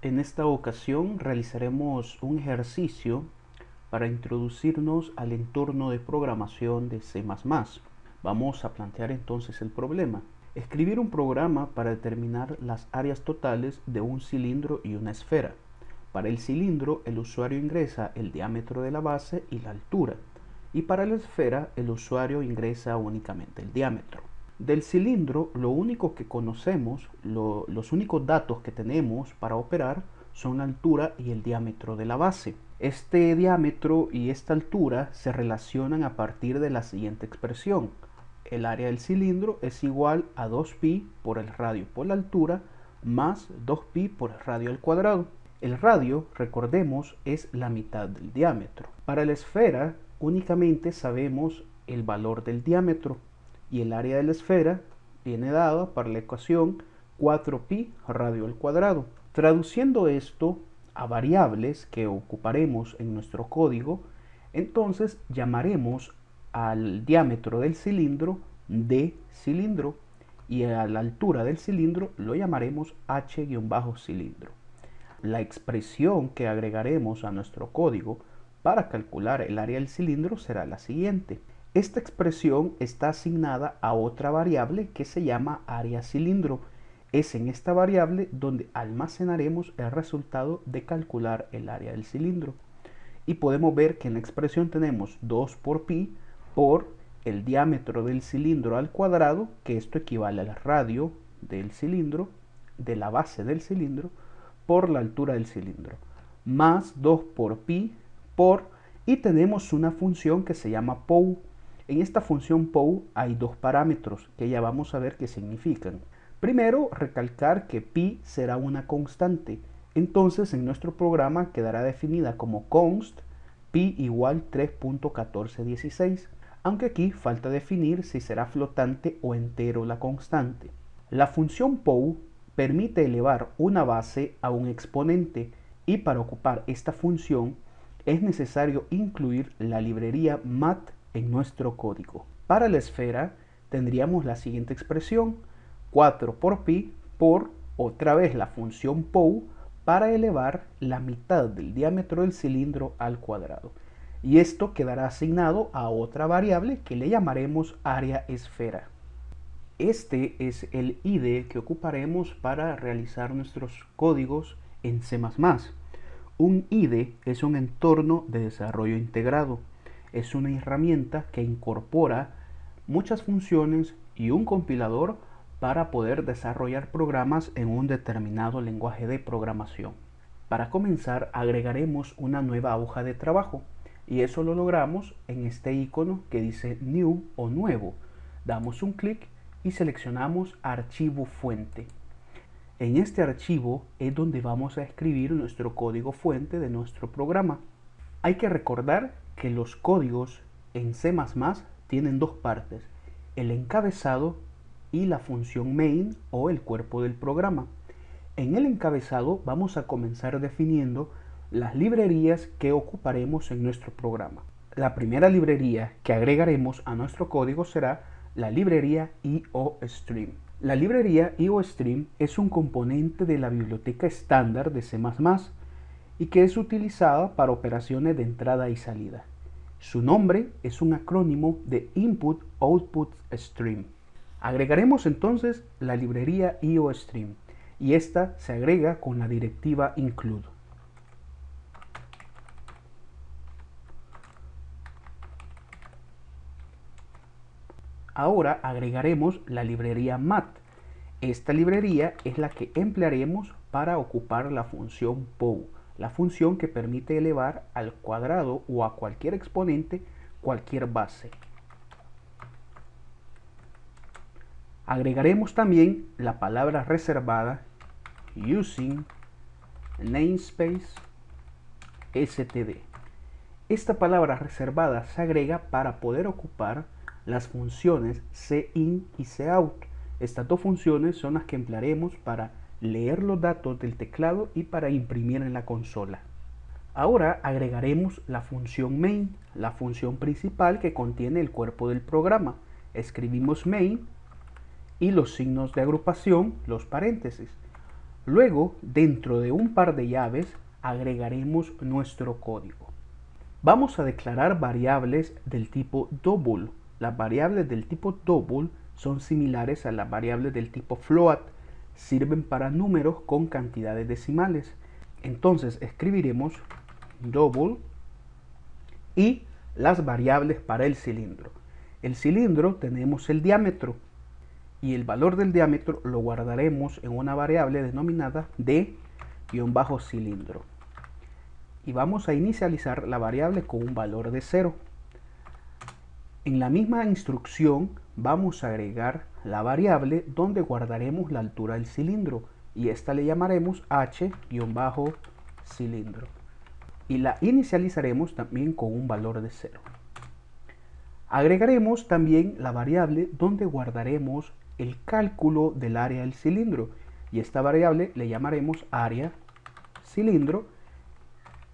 En esta ocasión realizaremos un ejercicio para introducirnos al entorno de programación de C++. Vamos a plantear entonces el problema. Escribir un programa para determinar las áreas totales de un cilindro y una esfera. Para el cilindro, el usuario ingresa el diámetro de la base y la altura, y para la esfera, el usuario ingresa únicamente el diámetro. Del cilindro, lo único que conocemos, los únicos datos que tenemos para operar son la altura y el diámetro de la base. Este diámetro y esta altura se relacionan a partir de la siguiente expresión. El área del cilindro es igual a 2pi por el radio por la altura más 2pi por el radio al cuadrado. El radio, recordemos, es la mitad del diámetro. Para la esfera, únicamente sabemos el valor del diámetro y el área de la esfera viene dada por la ecuación 4pi radio al cuadrado. Traduciendo esto a variables que ocuparemos en nuestro código, entonces llamaremos al diámetro del cilindro d cilindro y a la altura del cilindro lo llamaremos h-cilindro. La expresión que agregaremos a nuestro código para calcular el área del cilindro será la siguiente. Esta expresión está asignada a otra variable que se llama área cilindro. Es en esta variable donde almacenaremos el resultado de calcular el área del cilindro. Y podemos ver que en la expresión tenemos 2 por pi por el diámetro del cilindro al cuadrado, que esto equivale al radio del cilindro, de la base del cilindro, por la altura del cilindro, más 2 por pi por, y tenemos una función que se llama POU. En esta función POU hay dos parámetros que ya vamos a ver qué significan. Primero, recalcar que pi será una constante. Entonces, en nuestro programa quedará definida como const pi igual 3.1416. Aunque aquí falta definir si será flotante o entero la constante. La función POU permite elevar una base a un exponente y para ocupar esta función es necesario incluir la librería mat en nuestro código. Para la esfera tendríamos la siguiente expresión, 4 por pi por otra vez la función POU para elevar la mitad del diámetro del cilindro al cuadrado. Y esto quedará asignado a otra variable que le llamaremos área esfera. Este es el IDE que ocuparemos para realizar nuestros códigos en C++. Un IDE es un entorno de desarrollo integrado. Es una herramienta que incorpora muchas funciones y un compilador para poder desarrollar programas en un determinado lenguaje de programación. Para comenzar, agregaremos una nueva hoja de trabajo y eso lo logramos en este icono que dice New o Nuevo. Damos un clic y seleccionamos Archivo Fuente. En este archivo es donde vamos a escribir nuestro código fuente de nuestro programa. Hay que recordar que los códigos en C++ tienen dos partes, el encabezado y la función main o el cuerpo del programa. En el encabezado vamos a comenzar definiendo las librerías que ocuparemos en nuestro programa. La primera librería que agregaremos a nuestro código será la librería IOStream. La librería IOStream es un componente de la biblioteca estándar de C++ y que es utilizada para operaciones de entrada y salida. Su nombre es un acrónimo de Input Output Stream. Agregaremos entonces la librería IOStream y esta se agrega con la directiva include. Ahora agregaremos la librería mat. Esta librería es la que emplearemos para ocupar la función POU, la función que permite elevar al cuadrado o a cualquier exponente cualquier base. Agregaremos también la palabra reservada using namespace std. Esta palabra reservada se agrega para poder ocupar las funciones cin y cout. Estas dos funciones son las que emplearemos para leer los datos del teclado y para imprimir en la consola. Ahora agregaremos la función main, la función principal que contiene el cuerpo del programa. Escribimos main y los signos de agrupación, los paréntesis. Luego, dentro de un par de llaves, agregaremos nuestro código. Vamos a declarar variables del tipo double. Las variables del tipo double son similares a las variables del tipo float. Sirven para números con cantidades decimales. Entonces escribiremos double y las variables para el cilindro. El cilindro tenemos el diámetro y el valor del diámetro lo guardaremos en una variable denominada d-cilindro. Y vamos a inicializar la variable con un valor de 0. En la misma instrucción vamos a agregar la variable donde guardaremos la altura del cilindro y esta le llamaremos h-cilindro y la inicializaremos también con un valor de 0. Agregaremos también la variable donde guardaremos el cálculo del área del cilindro y esta variable le llamaremos área cilindro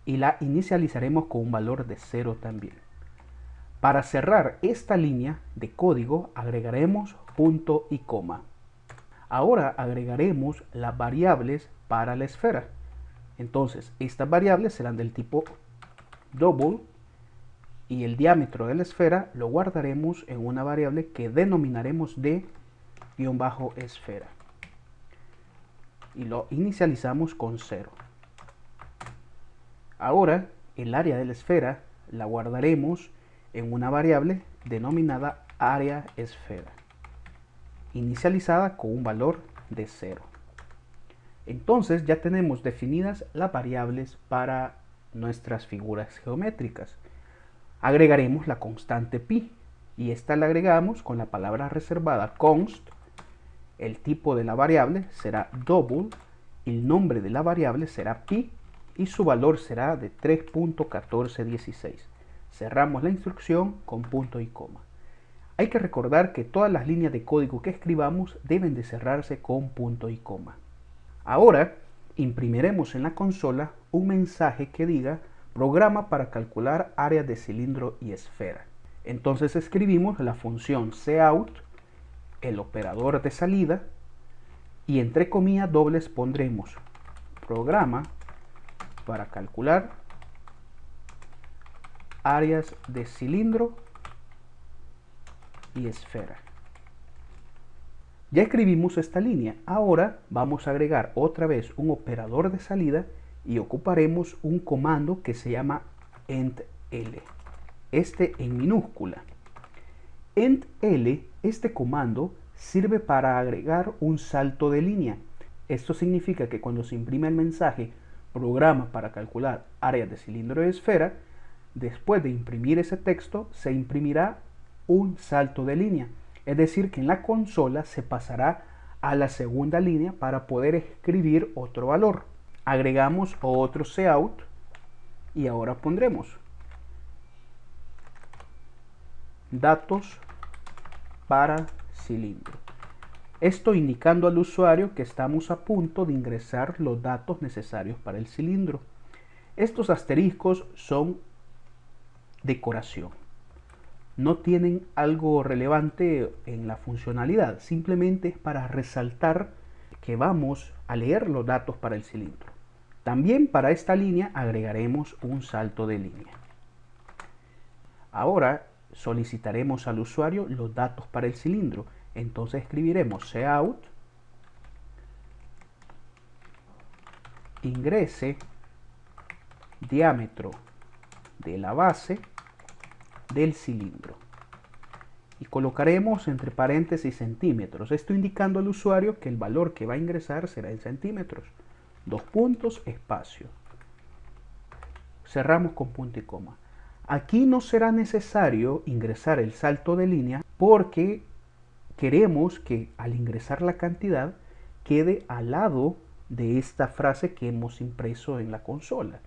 y la inicializaremos con un valor de 0 también. Para cerrar esta línea de código agregaremos punto y coma. Ahora agregaremos las variables para la esfera. Entonces estas variables serán del tipo double y el diámetro de la esfera lo guardaremos en una variable que denominaremos d-esfera y lo inicializamos con 0. Ahora el área de la esfera la guardaremos en una variable denominada área esfera, inicializada con un valor de 0. Entonces ya tenemos definidas las variables para nuestras figuras geométricas. Agregaremos la constante pi y esta la agregamos con la palabra reservada const. El tipo de la variable será double, el nombre de la variable será pi y su valor será de 3.1416. Cerramos la instrucción con punto y coma. Hay que recordar que todas las líneas de código que escribamos deben de cerrarse con punto y coma. Ahora imprimiremos en la consola un mensaje que diga programa para calcular áreas de cilindro y esfera. Entonces escribimos la función cout, el operador de salida, y entre comillas dobles pondremos programa para calcular áreas de cilindro y esfera. Ya escribimos esta línea. Ahora vamos a agregar otra vez un operador de salida y ocuparemos un comando que se llama endl, este en minúscula. Endl, este comando sirve para agregar un salto de línea. Esto significa que cuando se imprime el mensaje programa para calcular áreas de cilindro y esfera, después de imprimir ese texto se imprimirá un salto de línea. Es decir, que en la consola se pasará a la segunda línea para poder escribir otro valor. Agregamos otro cout y ahora pondremos datos para cilindro. Esto indicando al usuario que estamos a punto de ingresar los datos necesarios para el cilindro. Estos asteriscos son decoración. No tienen algo relevante en la funcionalidad, simplemente es para resaltar que vamos a leer los datos para el cilindro. También para esta línea agregaremos un salto de línea. Ahora solicitaremos al usuario los datos para el cilindro, entonces escribiremos cout ingrese diámetro de la base del cilindro y colocaremos entre paréntesis centímetros, esto indicando al usuario que el valor que va a ingresar será en centímetros. Dos puntos, espacio. Cerramos con punto y coma. Aquí no será necesario ingresar el salto de línea porque queremos que al ingresar la cantidad quede al lado de esta frase que hemos impreso en la consola.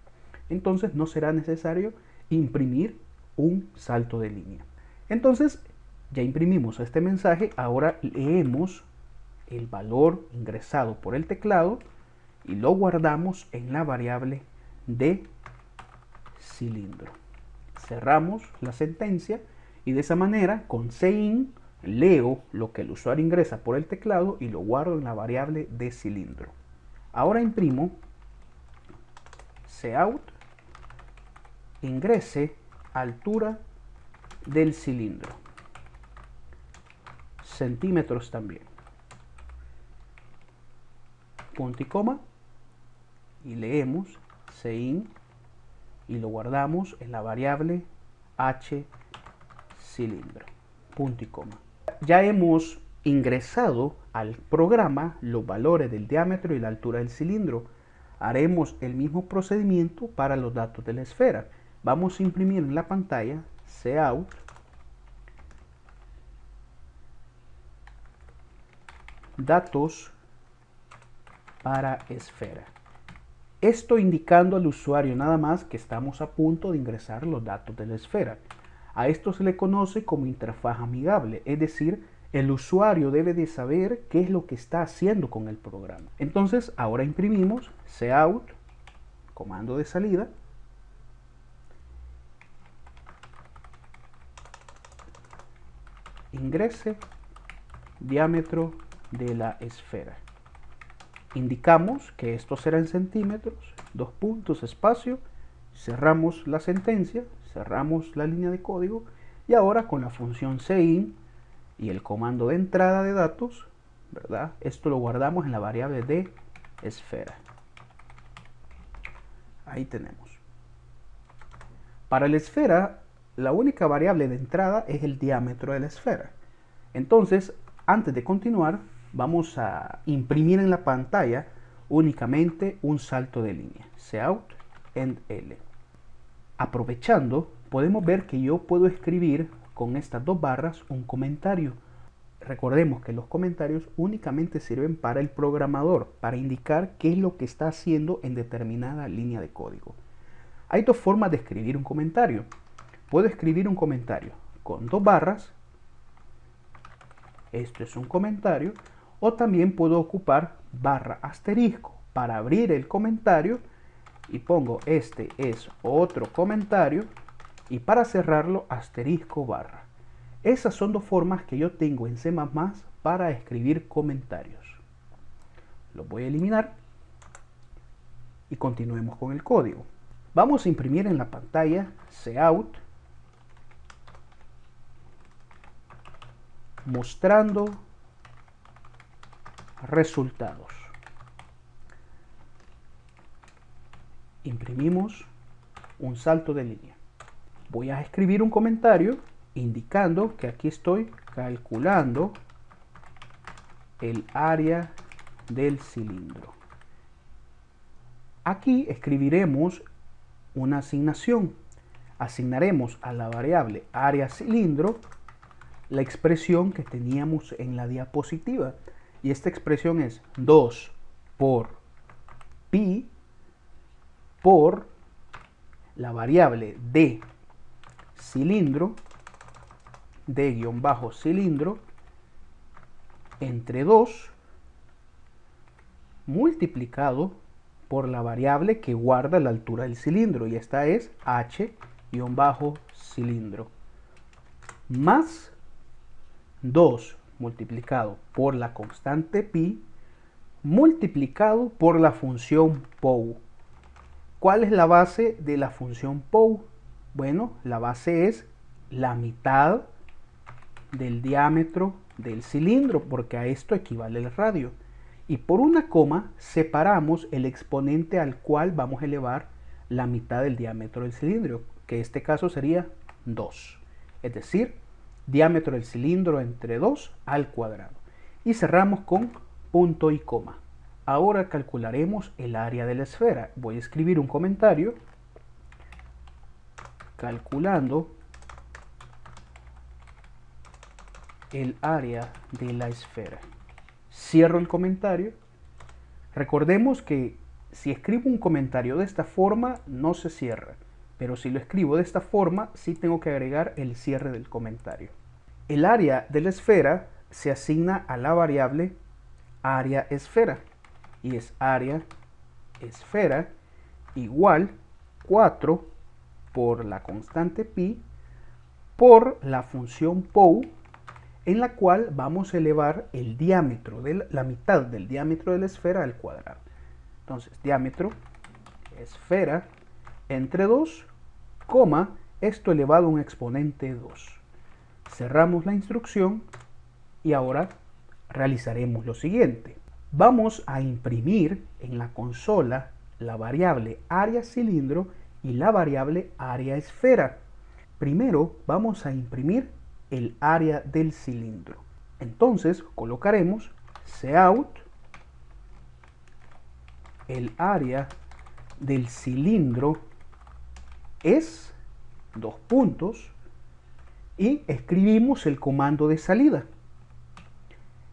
Entonces no será necesario imprimir un salto de línea. Entonces ya imprimimos este mensaje, ahora leemos el valor ingresado por el teclado y lo guardamos en la variable de cilindro. Cerramos la sentencia y de esa manera con cin leo lo que el usuario ingresa por el teclado y lo guardo en la variable de cilindro. Ahora imprimo Cout, ingrese altura del cilindro, centímetros también, punto y coma, y leemos Cin y lo guardamos en la variable h cilindro, punto y coma. Ya hemos ingresado al programa los valores del diámetro y la altura del cilindro. Haremos el mismo procedimiento para los datos de la esfera. Vamos a imprimir en la pantalla Cout, datos para esfera. Esto indicando al usuario nada más que estamos a punto de ingresar los datos de la esfera. A esto se le conoce como interfaz amigable, es decir, el usuario debe de saber qué es lo que está haciendo con el programa. Entonces, ahora imprimimos Cout, comando de salida, ingrese diámetro de la esfera. Indicamos que esto será en centímetros, 2 puntos, espacio, cerramos la sentencia, cerramos la línea de código y ahora con la función Cin y el comando de entrada de datos, ¿verdad? Esto lo guardamos en la variable de esfera. Ahí tenemos. Para la esfera, la única variable de entrada es el diámetro de la esfera. Entonces, antes de continuar, vamos a imprimir en la pantalla únicamente un salto de línea, Cout end L. Aprovechando, podemos ver que yo puedo escribir con estas dos barras un comentario. Recordemos que los comentarios únicamente sirven para el programador, para indicar qué es lo que está haciendo en determinada línea de código. Hay dos formas de escribir un comentario. Puedo escribir un comentario con dos barras, esto es un comentario, o también puedo ocupar barra asterisco para abrir el comentario y pongo este es otro comentario y para cerrarlo asterisco barra. Esas son dos formas que yo tengo en C++ para escribir comentarios. Los voy a eliminar y continuemos con el código. Vamos a imprimir en la pantalla Cout mostrando resultados. Imprimimos un salto de línea. Voy a escribir un comentario indicando que aquí estoy calculando el área del cilindro. Aquí escribiremos una asignación. Asignaremos a la variable área cilindro la expresión que teníamos en la diapositiva. Y esta expresión es 2 por pi por la variable de cilindro, de-cilindro, entre 2 multiplicado por la variable que guarda la altura del cilindro, y esta es h-cilindro, más 2 multiplicado por la constante pi multiplicado por la función POU. ¿Cuál es la base de la función POU? Bueno, la base es la mitad del diámetro del cilindro, porque a esto equivale el radio. Y por una coma separamos el exponente al cual vamos a elevar la mitad del diámetro del cilindro, que en este caso sería 2. Es decir, diámetro del cilindro entre 2 al cuadrado. Y cerramos con punto y coma. Ahora calcularemos el área de la esfera. Voy a escribir un comentario calculando el área de la esfera. Cierro el comentario. Recordemos que si escribo un comentario de esta forma no se cierra, pero si lo escribo de esta forma sí tengo que agregar el cierre del comentario. El área de la esfera se asigna a la variable área esfera y es área esfera igual 4 por la constante pi por la función POU, en la cual vamos a elevar el diámetro de la mitad del diámetro de la esfera al cuadrado. Entonces, diámetro, esfera, entre 2, coma, esto elevado a un exponente 2. Cerramos la instrucción y ahora realizaremos lo siguiente. Vamos a imprimir en la consola la variable área cilindro y la variable área esfera. Primero vamos a imprimir el área del cilindro. Entonces colocaremos cout, el área del cilindro es 2 puntos y escribimos el comando de salida.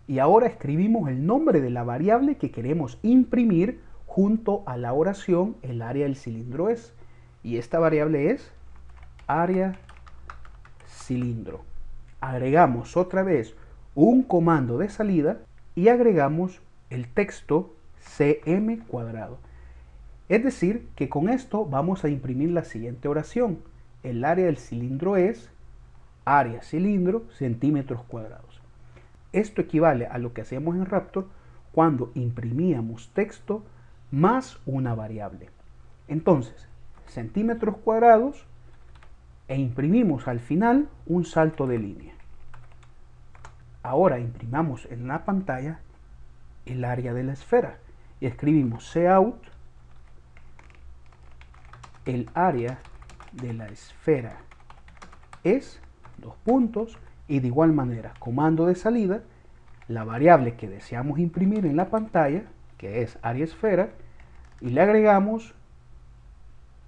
Y ahora escribimos el nombre de la variable que queremos imprimir junto a la oración el área del cilindro es. Y esta variable es área cilindro. Agregamos otra vez un comando de salida y agregamos el texto cm cuadrado. Es decir, que con esto vamos a imprimir la siguiente oración. El área del cilindro es área cilindro centímetros cuadrados. Esto equivale a lo que hacíamos en Raptor cuando imprimíamos texto más una variable. Entonces, centímetros cuadrados e imprimimos al final un salto de línea. Ahora imprimamos en la pantalla el área de la esfera y escribimos cout, el área de la esfera es 2 puntos y de igual manera comando de salida, la variable que deseamos imprimir en la pantalla, que es área esfera, y le agregamos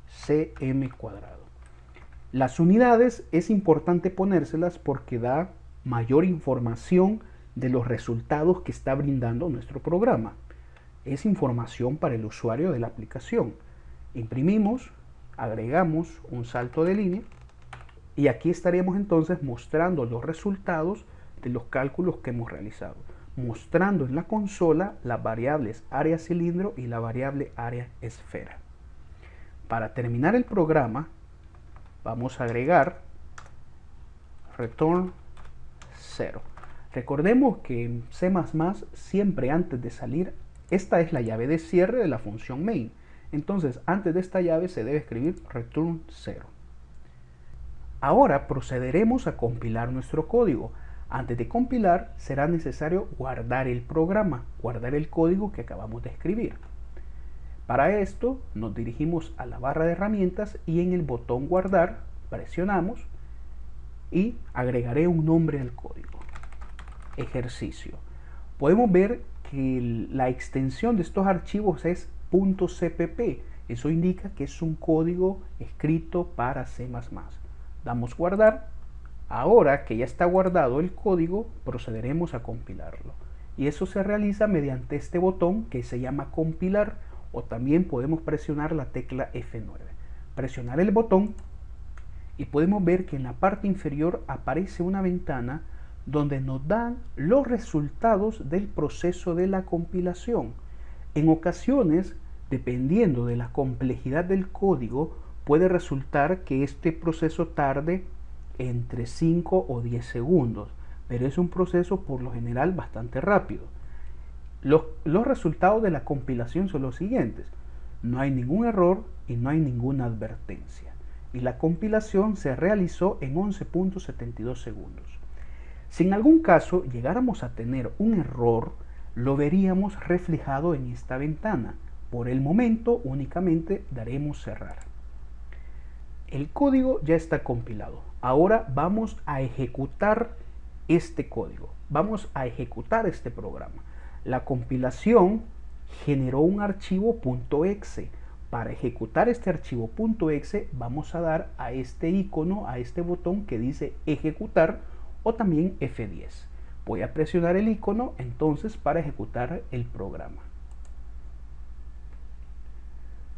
cm cuadrado. Las unidades es importante ponérselas porque da mayor información de los resultados que está brindando nuestro programa. Es información para el usuario de la aplicación. Imprimimos, agregamos un salto de línea y aquí estaremos entonces mostrando los resultados de los cálculos que hemos realizado, mostrando en la consola las variables área cilindro y la variable área esfera. Para terminar el programa vamos a agregar return 0. Recordemos que en C++ siempre antes de salir, esta es la llave de cierre de la función main. Entonces antes de esta llave se debe escribir return 0. Ahora procederemos a compilar nuestro código. Antes de compilar será necesario guardar el programa, guardar el código que acabamos de escribir. Para esto nos dirigimos a la barra de herramientas y en el botón guardar presionamos y agregaré un nombre al código. Ejercicio. Podemos ver que la extensión de estos archivos es .cpp. Eso indica que es un código escrito para C++. Damos guardar. Ahora que ya está guardado el código, procederemos a compilarlo. Y eso se realiza mediante este botón que se llama compilar, o también podemos presionar la tecla F9. Presionar el botón y podemos ver que en la parte inferior aparece una ventana donde nos dan los resultados del proceso de la compilación. En ocasiones, dependiendo de la complejidad del código, puede resultar que este proceso tarde entre 5 o 10 segundos, pero es un proceso por lo general bastante rápido. Los resultados de la compilación son los siguientes. No hay ningún error y no hay ninguna advertencia. Y la compilación se realizó en 11.72 segundos. Si en algún caso llegáramos a tener un error, lo veríamos reflejado en esta ventana. Por el momento únicamente daremos cerrar. El código ya está compilado. Ahora vamos a ejecutar este código. Vamos a ejecutar este programa. La compilación generó un archivo .exe. Para ejecutar este archivo .exe vamos a dar a este icono, a este botón que dice ejecutar o también F10. Voy a presionar el icono entonces para ejecutar el programa.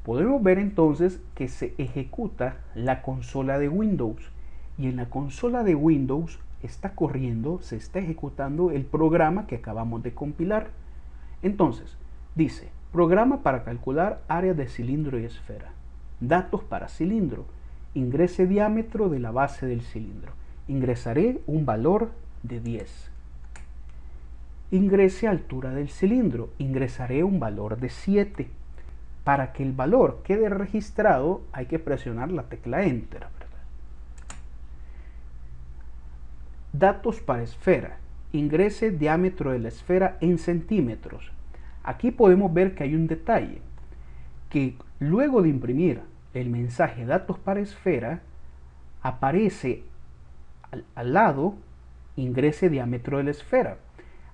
Podemos ver entonces que se ejecuta la consola de Windows y en la consola de Windows está corriendo, se está ejecutando el programa que acabamos de compilar. Entonces, dice, programa para calcular áreas de cilindro y esfera. Datos para cilindro. Ingrese diámetro de la base del cilindro. Ingresaré un valor de 10. Ingrese altura del cilindro. Ingresaré un valor de 7. Para que el valor quede registrado hay que presionar la tecla Enter, ¿verdad? Datos para esfera. Ingrese diámetro de la esfera en centímetros. Aquí podemos ver que hay un detalle, que luego de imprimir el mensaje datos para esfera, aparece al lado ingrese diámetro de la esfera.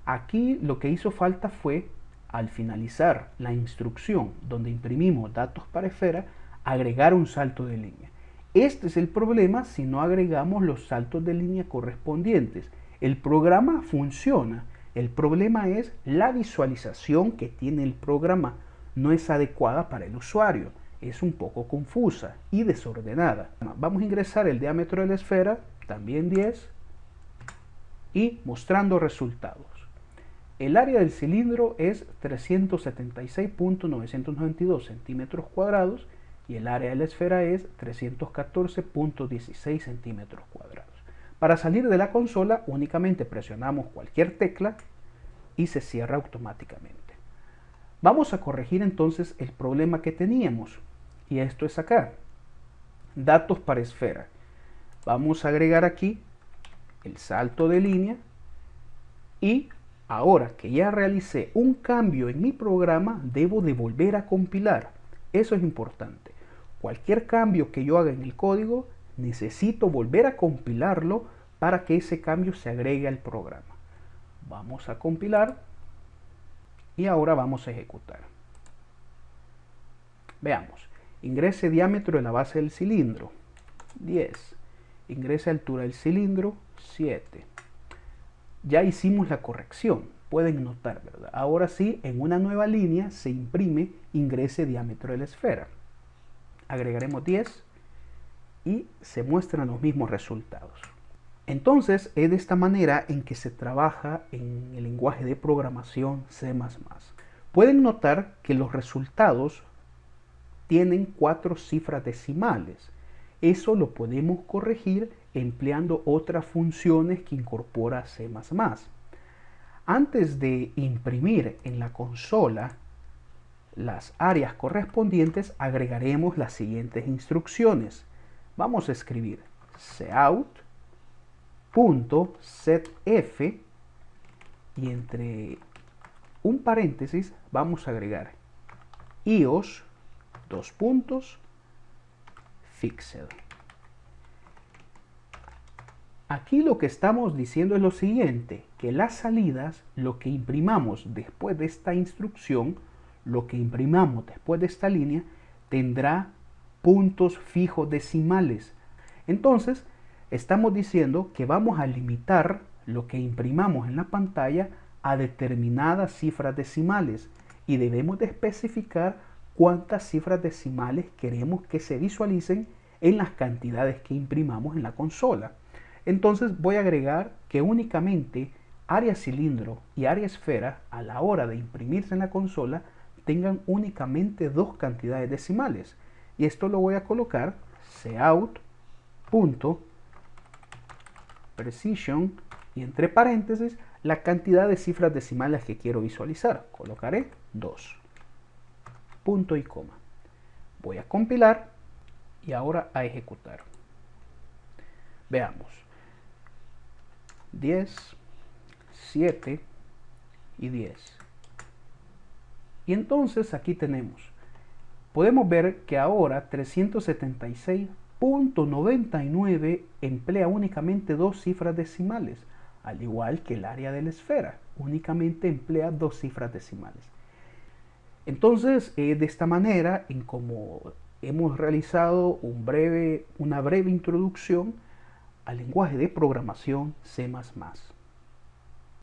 Aquí lo que hizo falta fue, al finalizar la instrucción donde imprimimos datos para esfera, agregar un salto de línea. Este es el problema si no agregamos los saltos de línea correspondientes. El programa funciona, el problema es la visualización que tiene el programa. No es adecuada para el usuario, es un poco confusa y desordenada. Vamos a ingresar el diámetro de la esfera, también 10, y mostrando resultados. El área del cilindro es 376.992 centímetros cuadrados y el área de la esfera es 314.16 centímetros cuadrados. Para salir de la consola únicamente presionamos cualquier tecla y se cierra automáticamente. Vamos a corregir entonces el problema que teníamos, y esto es acá. Datos para esfera. Vamos a agregar aquí el salto de línea, y ahora que ya realicé un cambio en mi programa, debo de volver a compilar. Eso es importante. Cualquier cambio que yo haga en el código, necesito volver a compilarlo para que ese cambio se agregue al programa. Vamos a compilar y ahora vamos a ejecutar. Veamos. Ingrese diámetro de la base del cilindro, 10. Ingrese altura del cilindro, 7. Ya hicimos la corrección, pueden notar, ¿verdad? Ahora sí, en una nueva línea se imprime ingrese diámetro de la esfera. Agregaremos 10 y se muestran los mismos resultados. Entonces, es de esta manera en que se trabaja en el lenguaje de programación C++. Pueden notar que los resultados tienen 4 cifras decimales. Eso lo podemos corregir empleando otras funciones que incorpora C++. Antes de imprimir en la consola las áreas correspondientes, agregaremos las siguientes instrucciones. Vamos a escribir cout.setf y entre un paréntesis vamos a agregar ios fixed. Aquí lo que estamos diciendo es lo siguiente, que las salidas, lo que imprimamos después de esta instrucción, lo que imprimamos después de esta línea, tendrá puntos fijos decimales. Entonces, estamos diciendo que vamos a limitar lo que imprimamos en la pantalla a determinadas cifras decimales y debemos de especificar cuántas cifras decimales queremos que se visualicen en las cantidades que imprimamos en la consola. Entonces voy a agregar que únicamente área cilindro y área esfera a la hora de imprimirse en la consola tengan únicamente 2 cantidades decimales. Y esto lo voy a colocar cout.precision y entre paréntesis la cantidad de cifras decimales que quiero visualizar. Colocaré 2. Punto y coma. Voy a compilar y ahora a ejecutar. Veamos. 10, 7 y 10. Y entonces aquí podemos ver que ahora 376.99 emplea únicamente 2 cifras decimales, al igual que el área de la esfera, únicamente emplea 2 cifras decimales. Entonces, de esta manera, en como hemos realizado una breve introducción al lenguaje de programación C++.